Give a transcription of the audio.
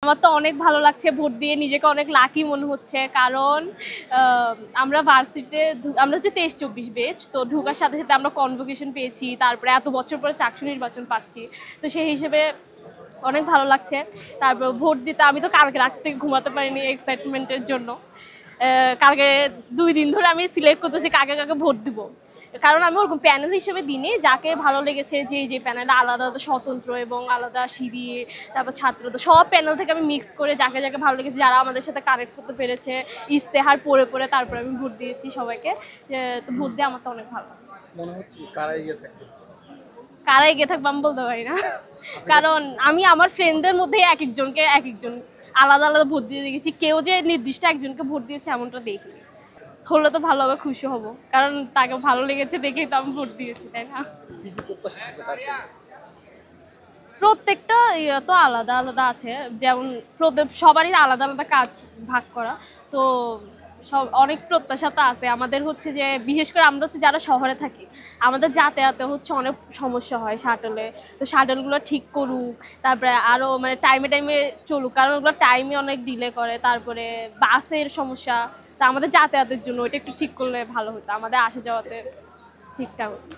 আমার তো অনেক ভালো লাগছে, ভোট দিয়ে নিজেকে অনেক লাকি মনে হচ্ছে, কারণ আমরা ভার্সিটিতে আমরা হচ্ছে 23-24 ব্যাচ, তো ঢোকার সাথে সাথে আমরা কনভোকেশন পেয়েছি, তারপরে এত বছর পরে চাকসু নির্বাচন পাচ্ছি, তো সেই হিসেবে অনেক ভালো লাগছে। তারপর ভোট দিতে আমি তো কালকে রাত থেকে ঘুমাতে পারিনি এক্সাইটমেন্টের জন্য। কালকে 2 দিন ধরে আমি সিলেক্ট করতেছি কাকে কাকে ভোট দিব, কারণ আমি ওরকম প্যানেল হিসেবে দিইনি, যাকে ভালো লেগেছে যে প্যানেলটা আলাদা আলাদা স্বতন্ত্র এবং আলাদা শিবির, তারপর ছাত্র, তো সব প্যানেল থেকে আমি মিক্স করে যাকে যাকে ভালো লেগেছে, যারা আমাদের সাথে কানেক্ট করতে পেরেছে, ইস্তেহার পড়ে পড়ে তারপরে আমি ভোট দিয়েছি সবাইকে। তো ভোট দিয়ে আমার তো অনেক ভালো লাগছে। মনে হচ্ছে কারা এগিয়ে থাকবে? কারা এগিয়ে থাকবে আমি বলতে পারি না, কারণ আমি আমার ফ্রেন্ডদের মধ্যে এক একজন আলাদা আলাদা ভোট দিয়ে দেখেছি, কেউ যে নির্দিষ্ট একজনকে ভোট দিয়েছে এমনটা দেখি। হলে তো ভালো হবে, খুশি হব, কারণ তাকে ভালো লেগেছে দেখেই তো আমি ভোট দিয়েছি, তাই না? কি কি প্রত্যাশা আছে তার থেকে? প্রত্যেকটা ইয়ে তো আলাদা আলাদা আছে, যেমন সবারই আলাদা আলাদা কাজ ভাগ করা, তো সব অনেক প্রত্যাশা তো আছে আমাদের। হচ্ছে যে বিশেষ করে আমরা হচ্ছে যারা শহরে থাকি, আমাদের যাতায়াতে হচ্ছে অনেক সমস্যা হয় শাটলে, তো শাটলগুলো ঠিক করুক, তারপরে আরও মানে টাইমে টাইমে চলুক, কারণ ওগুলো টাইমে অনেক ডিলে করে। তারপরে বাসের সমস্যা, তা আমাদের যাতায়াতের জন্য ওইটা একটু ঠিক করলে ভালো হতো, আমাদের আসা যাওয়াতে ঠিকঠাক হতো।